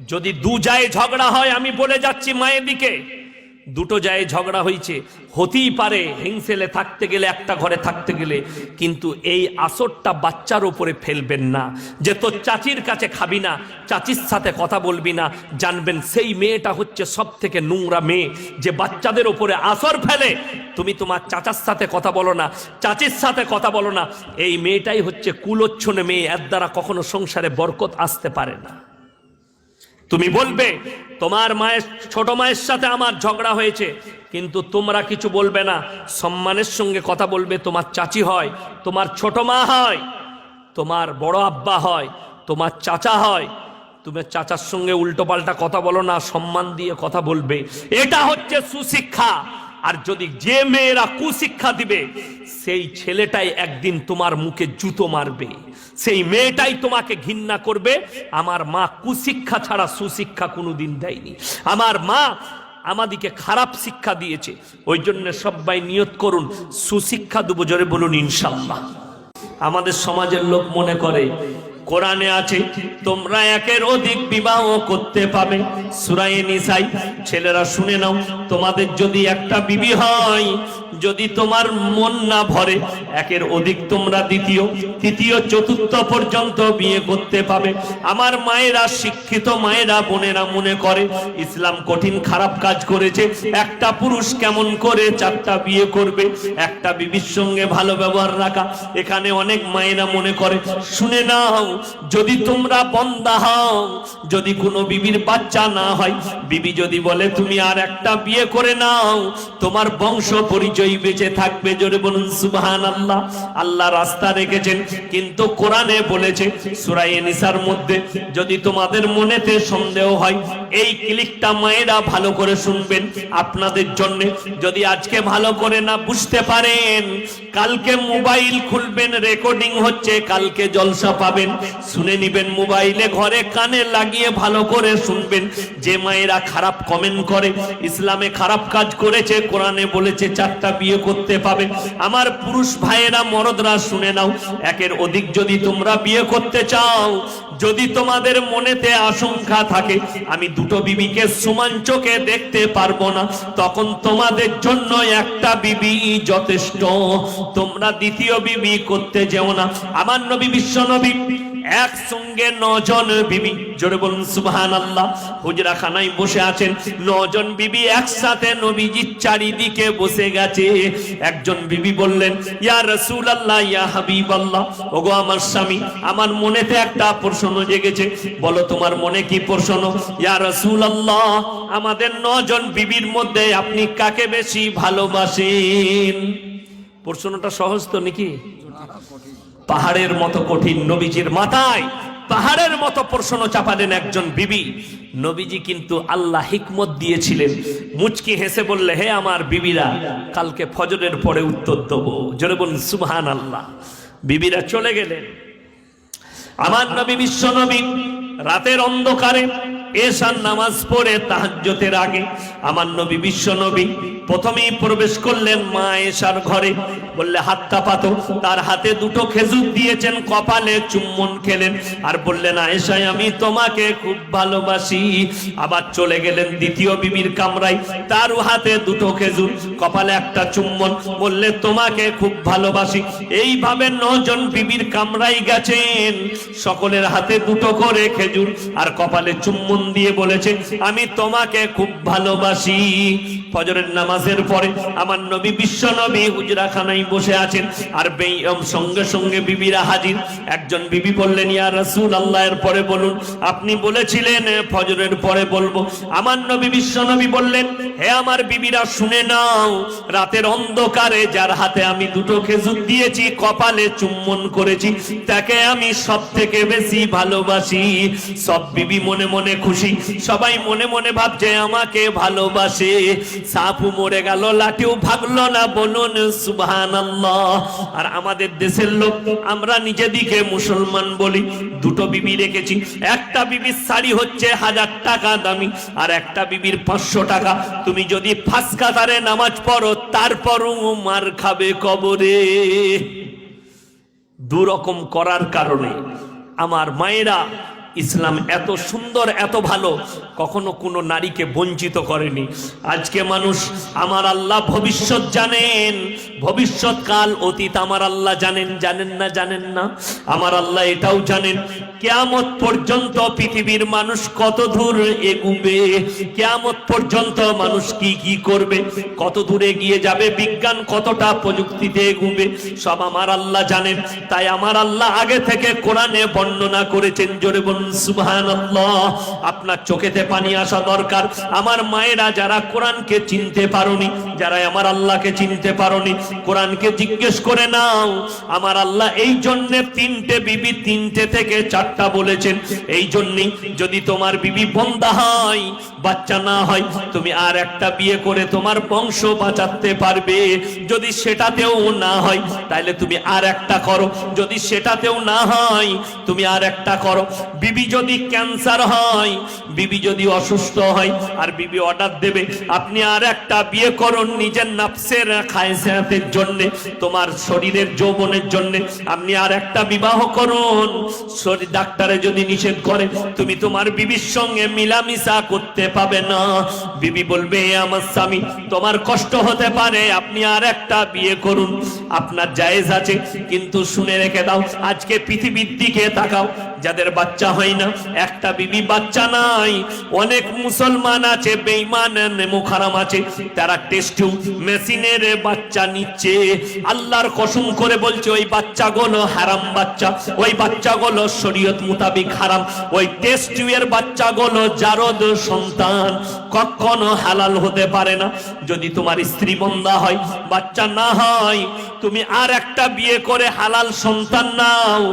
যদি দু জায়ে ঝগড়া হয়, আমি বলে যাচ্ছি মায়ের দিকে, দুটো জায়ে ঝগড়া হয়েছে, হতেই পারে হিংসেলে থাকতে গেলে, একটা ঘরে থাকতে গেলে, কিন্তু এই আসরটা বাচ্চার উপরে ফেলবেন না যে তোর চাচির কাছে খাবি না, চাচির সাথে কথা বলবি না। জানবেন সেই মেয়েটা হচ্ছে সব থেকে নোংরা মেয়ে, যে বাচ্চাদের উপরে আসর ফেলে। তুমি তোমার চাচার সাথে কথা বলো না, চাচির সাথে কথা বলো না, এই মেয়েটাই হচ্ছে কুলচ্ছনে মেয়ে, এর দ্বারা কখনো সংসারে বরকত আসতে পারে না। তুমি বলবে তোমার মায়ের, ছোট মায়ের সাথে আমার ঝগড়া হয়েছে, কিন্তু তোমরা কিছু বলবে না, সম্মানের সঙ্গে কথা বলবে। তোমার চাচি হয়, তোমার ছোট মা হয়, তোমার বড় আব্বা হয়, তোমার চাচা হয়, তুমি চাচার সঙ্গে উল্টো পাল্টা কথা বলো না, সম্মান দিয়ে কথা বলবে। এটা হচ্ছে সুশিক্ষা। আর যদি যে মেয়েরা কুশিক্ষা দিবে, সেই ছেলেটাই একদিন তোমার মুখে জুতো মারবে, সেই মেয়েটাই তোমাকে ঘৃণা করবে। আমার মা কুশিক্ষা ছাড়া সুশিক্ষা কোনোদিন দেয়নি। আমার মা আমাদিকে খারাপ শিক্ষা দিয়েছে, ওই জন্য সবাই নিয়ত করুন সুশিক্ষা দেবো, জোরে বলুন ইনশাআল্লাহ। আমাদের সমাজের লোক মনে করে কোরআনে আছে তোমরা একের অধিক বিবাহ করতে পাবে, সূরা নিসাই। ছেলেরা শুনে নাও, তোমাদের যদি একটা বিবি হয়, যদি তোমার মন না ভরে, একের অধিক তোমরা দ্বিতীয়, তৃতীয়, চতুর্থ পর্যন্ত বিয়ে করতে পাবে। আমার মায়েরা, শিক্ষিত মায়েরা, বোনেরা মনে করে ইসলাম কঠিন খারাপ কাজ করেছে, একটা পুরুষ কেমন করে 4টা বিয়ে করবে, একটা বিবির সঙ্গে ভালো ব্যবহার রাখা। এখানে অনেক মায়েরা মনে করে, শুনে নাও, যদি তোমরা বন্দা হও, যদি কোনো বিবির বাচ্চা না হয়, বিবি যদি বলে তুমি আর একটা বিয়ে করে নাও, তোমার বংশ পরিচয় বেঁচে থাকবে, জোরে বলুন সুবহানাল্লাহ। আল্লাহ রাস্তা রেখেছেন, কিন্তু কোরআনে বলেছে সূরা নিসার মধ্যে, যদি তোমাদের মনেতে সন্দেহ হয়, এই ক্লিকটা মায়েরা ভালো করে শুনবেন আপনাদের জন্য। যদি আজকে ভালো করে না বুঝতে পারেন, কালকে মোবাইল খুলবেন, রেকর্ডিং হচ্ছে, কালকে জলসা পাবেন, শুনে নিবেন মোবাইলে, ঘরে কানে লাগিয়ে ভালো করে শুনবেন। যে মায়েরা খারাপ কমেন্ট করে, ইসলামে খারাপ কাজ করেছে, কোরআনে বলেছে 4টা বিয়ে করতে পাবে। আমার পুরুষ ভাইয়েরা, মরদরা শুনে নাও, একের অধিক যদি তোমরা বিয়ে করতে চাও, যদি তোমাদের মনেতে আশঙ্কা থাকে আমি দুটো বিবিকে সমান চোখে দেখতে পারবো না, তখন তোমাদের জন্য একটা বিবি যথেষ্ট, তোমরা দ্বিতীয় বিবি করতে যেও না। আমার নবী, বিশ্ব নবী একসঙ্গে 9 জন বিবি, জোরে বলুন সুবহানাল্লাহ, হুজরা খানায় বসে আছেন। 9 জন বিবি একসাথে নবীজির চারিদিকে বসে গেছে। একজন বিবি বললেন, ইয়া রাসূলুল্লাহ, ইয়া হাবিবাল্লাহ, ওগো আমার স্বামী, আমার মনেতে একটা প্রশ্ন জেগেছে, বলো তোমার মনে কি প্রশ্ন? ইয়া রাসূলুল্লাহ, আমাদের 9 জন বিবির মধ্যে আপনি কাকে বেশি ভালোবাসেন? প্রশ্নটা সহজ তো নাকি? পাহাড়ের মতো কঠিন। নবীজির মাথায় পাহাড়ের মতো প্রশ্ন চাপালেন একজন বিবি। নবীজি কিন্তু আল্লাহ হিকমত দিয়েছিলেন, মুচকি হেসে বললে, হে আমার বিবিরা, কালকে ফজরের পরে উত্তর দেবো, জোরে বলুন সুবহানাল্লাহ। বিবিরা চলে গেলেন। আমার নবী, বিশ্ব নবী, রাতের অন্ধকারে এশার নামাজ পড়ে তাহাজ্জুদের আগে আমার নবী, বিশ্ব নবী প্রথমেই প্রবেশ করলেন মা এশার ঘরে। বললে হাতটা পাতো, তার হাতে 2টো খেজুর দিয়েছেন, কপালে চুম্বন খেলেন, আর বললেন, আয়েশা, আমি তোমাকে খুব ভালোবাসি। আবার চলে গেলেন দ্বিতীয় বিবির কামরায়, তারও হাতে 2টো খেজুর, কপালে একটা চুম্বন, বললে তোমাকে খুব ভালোবাসি। এইভাবে 9 জন বিবির কামরায় গেছেন, সকলের হাতে 2টো করে খেজুর আর কপালে চুম্বন দিয়ে বলেছে, আমি তোমাকে খুব ভালোবাসি। ফজরের নামাজের পরে আমার নবী, বিশ্ব নবী হুজরাখানায় বসে আছেন, আর সঙ্গে সঙ্গে বিবিরা হাজির। একজন বিবি বললেন, ইয়া রাসূলুল্লাহ, এর পরে বলুন, আপনি বলেছিলেন ফজরের পরে বলবো। আমার নবী, বিশ্ব নবী বললেন, হে আমার বিবিরা, শুনে নাও, রাতের অন্ধকারে যার হাতে আমি 2টো খেজুর দিয়েছি, কপালে চুম্বন করেছি, তাকে আমি সব থেকে বেশি ভালোবাসি। সব বিবি মনে মনে খুশি, সবাই মনে মনে ভাবছে আমাকে ভালোবাসে। সাপু মরে গেল, লাঠিও ভাগলো না, বলুন সুবহানাল্লাহ। আর আমাদের দেশের লোক, আমরা নিজেদিকে মুসলমান বলি, 2টো বিবি রেখেছি। একটা বিবির শাড়ি হচ্ছে 1000 টাকা দামি, আর একটা বিবির 500 টাকা। তুমি যদি ফাঁস কাতারে নামাজ পড়ো, তারপরও মার খাবে কবরে। 2 রকম করার কারণে আমার মায়েরা ইসলাম এত সুন্দর এত ভালো, কখনো কোনো নারীকে বঞ্চিত করেনি। আজকে মানুষ আমার আল্লাহ ভবিষ্যৎ জানেন, ভবিষ্যৎ কাল অতীত আমার আল্লাহ জানেন, জানেন না? জানেন না? আমার আল্লাহ এটাও জানেন কিয়ামত পর্যন্ত পৃথিবীর মানুষ কত দূর এগুবে, কিয়ামত পর্যন্ত মানুষ কি কি করবে, কত দূরে গিয়ে যাবে, বিজ্ঞান কতটা প্রযুক্তিতে এগুবে, সব আমার আল্লাহ জানেন। তাই আমার আল্লাহ আগে থেকে কোরআনে বর্ণনা করেছেন। জোরে বলুন সুবহানাল্লাহ। আপনার চোখেতে পানি আসা দরকার। আমার মায়েরা যারা কোরআনকে চিনতে পারোনি, যারা আমার আল্লাহকে চিনতে পারোনি, কোরআনকে জিজ্ঞেস করে নাও। আমার আল্লাহ এই জন্য তিনটে বিবি, তিনটে থেকে চারটা বলেছেন। এই জন্যই যদি তোমার বিবি বন্ধা হয়, বাচ্চা না হয়, তুমি আর একটা বিয়ে করে তোমার বংশ বাঁচাতে পারবে। যদি সেটাতেও না হয় তাহলে তুমি আর একটা করো, যদি সেটাতেও না হয় তুমি আর একটা করো। বিবি যদি ক্যান্সার হয়, বিবি যদি অসুস্থ হয়, আর বিবি অর্ডার দেবে আপনি আর একটা বিয়ে করুন নিজের নাফসের খায়সাতের জন্য, তোমার শরীরের যৌবনের জন্য, আপনি আর একটা বিবাহ করুন। শরীর ডাক্তারে যদি নিষেধ করে তুমি তোমার বিবির সঙ্গে মিলামিশা করতে পাবে না। বিবি বলবে আমার স্বামী তোমার কষ্ট হতে পারে, আপনি আর একটা বিয়ে করুন, আপনার জায়েজ আছে। কিন্তু শুনে রেখে দাও, আজকে পৃথিবীর দিকে তাকাও, যাদের বাচ্চা হয় না, একটা বিবি বাচ্চা নাই। অনেক মুসলমান আছে, বেঈমান মুখারাম আছে, তারা টেস্ট মেশিনের বাচ্চা নিচ্ছে। আল্লাহর কসম করে বলছে ওই বাচ্চাগুলো হারাম বাচ্চা, ওই বাচ্চাগুলো শরীয়ত মোতাবেক হারাম। ওই টেস্ট টিউবের বাচ্চাগুলো জারদ সন্তান, কখনো হালাল হতে পারে না। যদি তোমার স্ত্রী বন্ধা হয়, বাচ্চা না হয়, তুমি আর একটা বিয়ে করে হালাল সন্তান নাও,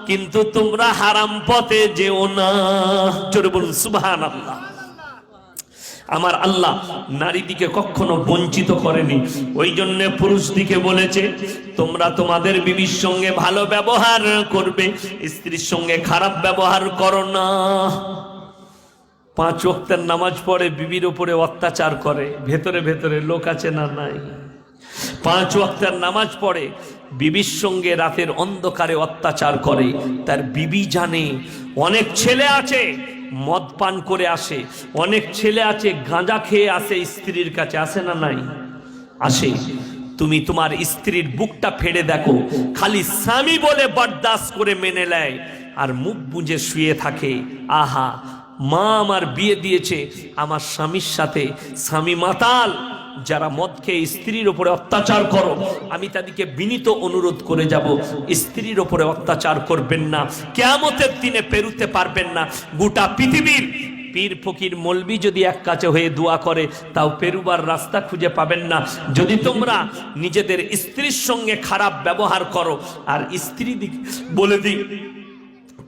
কিন্তু তোমরা হারাম পথে যেও না। জোরে বলুন সুবহানাল্লাহ। আমার আল্লাহ নারী দিকে কখনো বঞ্চিত করেনি। ওই জন্য পুরুষ দিকে বলেছে তোমরা তোমাদের বিবির সঙ্গে ভালো ব্যবহার করবে, স্ত্রীর সঙ্গে খারাপ ব্যবহার করো না। 5 ওয়াক্তের নামাজ পড়ে বিবির উপরে অত্যাচার করে, ভেতরে ভেতরে লোক আছে না নাই? 5 ওয়াক্তের নামাজ পড়ে বিবির সঙ্গে রাতের অন্ধকারে অত্যাচার করে, তার বিবি জানে। অনেক ছেলে আছে মদ পান করে আসে, অনেক ছেলে আছে গাঁজা খেয়ে আসে স্ত্রীর কাছে, আসে না নাই? আসে। তুমি তোমার স্ত্রীর বুকটা ফেড়ে দেখো, খালি স্বামী বলে বরদাস্ত করে মেনে নেয় আর মুখ বুজে শুয়ে থাকে। আহা, মা আমার বিয়ে দিয়েছে আমার স্বামীর সাথে, স্বামী মাতাল। যারা মদ খেয়ে স্ত্রীর উপরে অত্যাচার করো, আমি তাদেরকে বিনীত অনুরোধ করে যাব, স্ত্রীর উপরে অত্যাচার করবেন না। কিয়ামতের দিনে পেরুতে পারবেন না। গোটা পৃথিবীর পীর ফকির মলবি যদি এক কাছে হয়ে দোয়া করে, তাও পেরুবার রাস্তা খুঁজে পাবেন না। যদি তোমরা নিজেদের স্ত্রীর সঙ্গে খারাপ ব্যবহার করো, আর স্ত্রী বলে দিই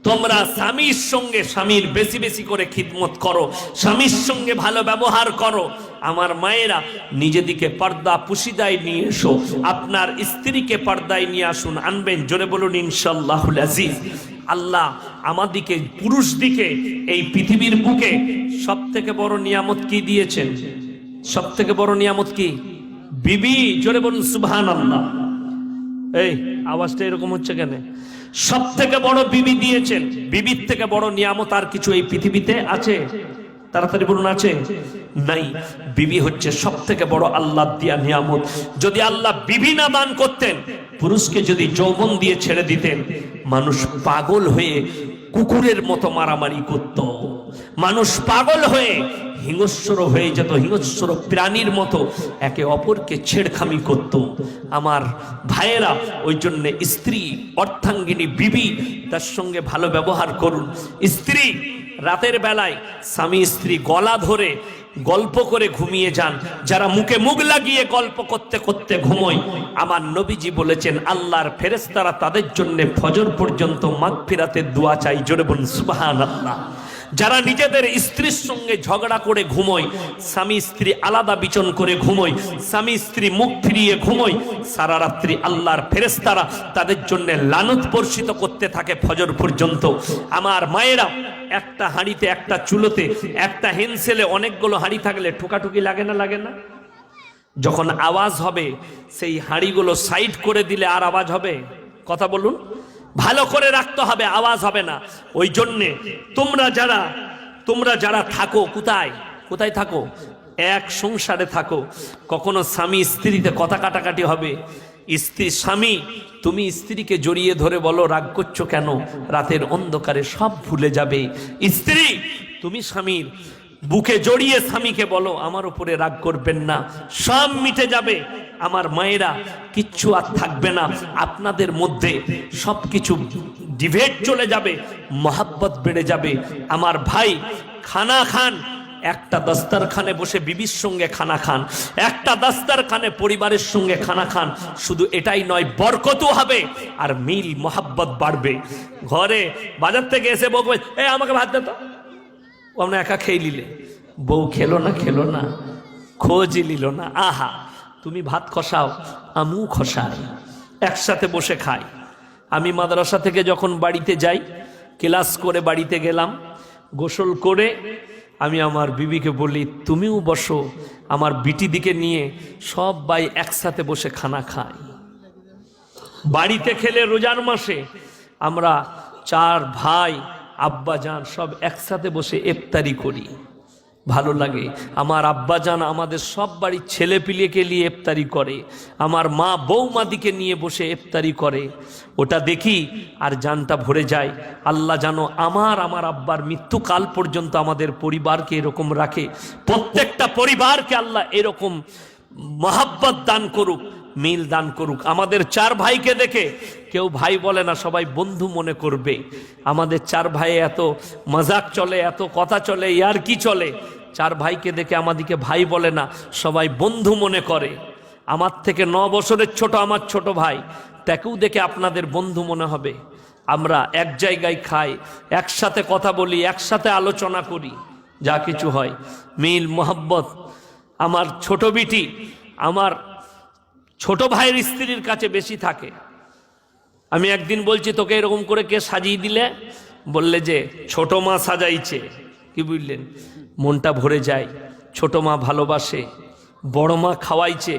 তোমরা স্বামীর সঙ্গে স্বামীর বেশি বেশি করে খিদমত করো, স্বামীর সঙ্গে ভালো ব্যবহার করো। আমার মায়েরা নিজেদিকে পর্দা পুশিদায় নিয়ে এসো, আপনার স্ত্রীকে পর্দায় নিয়ে আসুন, আনবেন। জোরে বলুন ইনশাআল্লাহুল আজিজ। আল্লাহ আমাদিকে পুরুষ দিকে এই পৃথিবীর বুকে সব থেকে বড় নিয়ামত কি দিয়েছেন? সব থেকে বড় নিয়ামত কি? বিবি। জোরে বলুন সুবহানাল্লাহ। এই আওয়াজটা এরকম হচ্ছে কেন? সব থেকে বড় বিবি দিয়েছেন। বিবির থেকে বড় নিয়ামত আর কিছু এই পৃথিবীতে আছে? তাড়াতাড়ি বলুন, আছে? নাই। বিবি হচ্ছে সব থেকে বড় আল্লাহ দিয়া নিয়ামত। যদি আল্লাহ বিবি না দান করতেন, পুরুষকে যদি যৌবন দিয়ে ছেড়ে দিতেন, মানুষ পাগল হয়ে কুকুরের মতো মারামারি করত, মানুষ পাগল হয়ে হিংস্র হয়ে যেত, হিংস্র প্রাণীর মতো একে অপরকে ছেড়খামি করত। আমার ভাইয়েরা, ওই জন্য স্ত্রী অর্থাঙ্গিনী বিবি, তার সঙ্গে ভালো ব্যবহার করুন। স্ত্রী রাতের বেলায় স্বামী স্ত্রী গলা ধরে গল্প করে ঘুমিয়ে যান। যারা মুখে মুখ লাগিয়ে গল্প করতে করতে ঘুমোয়, আমার নবীজি বলেছেন আল্লাহর ফেরেশতারা তাদের জন্য ফজর পর্যন্ত মাগফিরাতের দোয়া চাই। জোরে বলুন সুবহানাল্লাহ। যারা নিজেদের স্ত্রীর সঙ্গে ঝগড়া করে ঘুমোয়, স্বামী স্ত্রী আলাদা বিচন করে ঘুমোয়, স্বামী স্ত্রী মুখ ফিরিয়ে ঘুমোয়, সারা রাত্রি আল্লাহর ফেরেশতারা তাদের জন্য লানত বর্ষিত করতে থাকে ফজর পর্যন্ত। আমার মায়েরা, একটা হাঁড়িতে একটা চুলোতে একটা হেন্সেলে অনেকগুলো হাঁড়ি থাকলে ঠোকাঠুকি লাগে না? লাগে না? যখন আওয়াজ হবে সেই হাঁড়িগুলো সাইড করে দিলে আর আওয়াজ হবে? কথা বলুন। ভালো করে রাখতে হবে, আওয়াজ হবে না। ওই জন্যে তোমরা যারা থাকো, কোথায় থাকো, এক সংসারে থাকো, কখনো স্বামী স্ত্রীতে কথা কাটাকাটি হবে, স্বামী তুমি স্ত্রীকে জড়িয়ে ধরে বলো রাগ করছো কেন, রাতের অন্ধকারে সব ভুলে যাবে। স্ত্রী তুমি স্বামীর বুকে জড়িয়ে স্বামীকে বলো আমার উপরে রাগ করবেন না, সব মিটে যাবে। আমার মায়েরা, কিচ্ছু আর থাকবে না আপনাদের মধ্যে, সবকিছু ডিভেট চলে যাবে, মহাব্বত বেড়ে যাবে। আমার ভাই, খানা খান, একটা দস্তারখানে বসে বিবির সঙ্গে খানা খান, একটা দস্তারখানে পরিবারের সঙ্গে খানা খান। শুধু এটাই নয়, বরকতও হবে আর মিল মহাব্বত বাড়বে। ঘরে বাজার থেকে এসে বউ আমাকে ভাত দে তো, আমরা একা খেয়ে নিলে, বউ খেলো না, খোঁজই নিল না। আহা, তুমি ভাত খসাও, আমিও খসাই, একসাথে বসে খাই। আমি মাদ্রাসা থেকে যখন বাড়িতে যাই, ক্লাস করে বাড়িতে গেলাম, গোসল করে আমি আমার বিবিকে বলি তুমিও বসো, আমার বিটি দিকে নিয়ে সবাই একসাথে বসে খানা খাই। বাড়িতে খেলে রোজার মাসে আমরা 4 ভাই আব্বাজান সব একসাথে বসে ইফতারি করি, ভালো লাগে। আমার আব্বাজান আমাদের সব বাড়ির ছেলে পিলেকে নিয়ে ইফতারি করে, আমার মা বৌমাদিকে নিয়ে বসে ইফতারি করে। ওটা দেখি আর জানটা ভরে যায়। আল্লাহ জানো আমার আব্বার মৃত্যুকাল পর্যন্ত আমাদের পরিবারকে এরকম রাখে। প্রত্যেকটা পরিবারকে আল্লাহ এরকম মহাব্বত দান করুক, মিল দান করুক। আমাদের 4 ভাইকে দেখে কেউ ভাই বলে না, সবাই বন্ধু মনে করবে। আমাদের 4 ভাই এত মজাক চলে, এত কথা চলে, ইয়ার কি চলে। 4 ভাইকে দেখে আমাদেরকে ভাই বলে না, সবাই বন্ধু মনে করে। আমার থেকে 9 বছরের ছোট আমার ছোট ভাই, তাকেও দেখে আপনাদের বন্ধু মনে হবে। আমরা এক জায়গায় খাই, একসাথে কথা বলি, একসাথে আলোচনা করি, যা কিছু হয় মিল মোহাব্বত। আমার ছোট বিটি আমার ছোট ভাইয়ের স্ত্রীর কাছে বেশি থাকে। আমি একদিন বলছি তোকে এরকম করে কে সাজিয়ে দিলে, বললে যে ছোট মা সাজাইছে। কি বুঝলেন, মনটা ভরে যায়। ছোট মা ভালোবাসে, বড় মা খাওয়াইছে,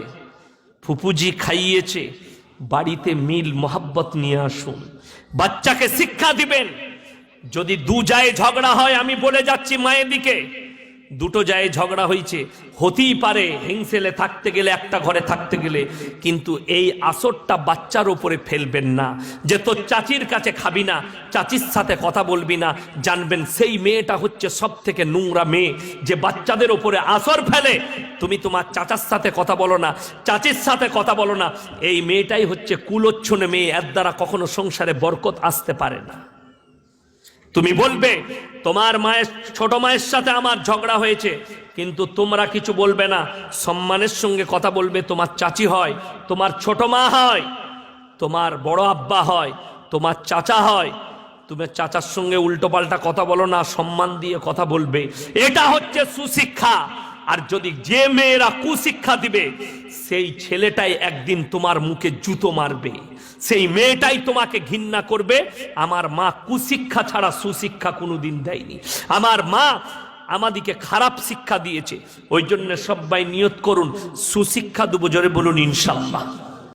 ফুপুজি খাইয়েছে। বাড়িতে মিল মোহাব্বত নিয়ে আসুন, বাচ্চাকে শিক্ষা দিবেন। যদি 2 জায়ে ঝগড়া হয়, আমি বলে যাচ্ছি মায়ের দিকে, 2টো জায়ে ঝগড়া হয়েছে, হতেই পারে হিংসেলে থাকতে গেলে, একটা ঘরে থাকতে গেলে, কিন্তু এই আসরটা বাচ্চার উপরে ফেলবেন না যে তোর চাচির কাছে খাবি না, চাচির সাথে কথা বলবি না। জানবেন সেই মেয়েটা হচ্ছে সব থেকে নোংরা মেয়ে, যে বাচ্চাদের উপরে আসর ফেলে। তুমি তোমার চাচার সাথে কথা বলো না, চাচির সাথে কথা বলো না, এই মেয়েটাই হচ্ছে কুলচ্ছনে মেয়ে, এর দ্বারা কখনো সংসারে বরকত আসতে পারে না। তুমি বলবে তোমার মায়ের ছোট মায়ের সাথে আমার ঝগড়া হয়েছে, কিন্তু তোমরা কিছু বলবে না, সম্মানের সঙ্গে কথা বলবে। তোমার চাচি হয়, তোমার ছোট মা হয়, তোমার বড় আব্বা হয়, তোমার চাচা হয়, তুমি চাচার সঙ্গে উল্টো পাল্টা কথা বলো না, সম্মান দিয়ে কথা বলবে। এটা হচ্ছে সুশিক্ষা। আর যদি যে মেয়েরা কুশিক্ষা দিবে, সেই ছেলেটাই একদিন তোমার মুখে জুতো মারবে, সেই মেয়েটাই তোমাকে ঘৃণা করবে। আমার মা কুশিক্ষা ছাড়া সুশিক্ষা কোনোদিন দেয়নি। আমার মা আমাদিকে খারাপ শিক্ষা দিয়েছে। ওই জন্য সবাই নিয়ত করুন সুশিক্ষা দেবো, জোরে বলুন ইনশাআল্লাহ।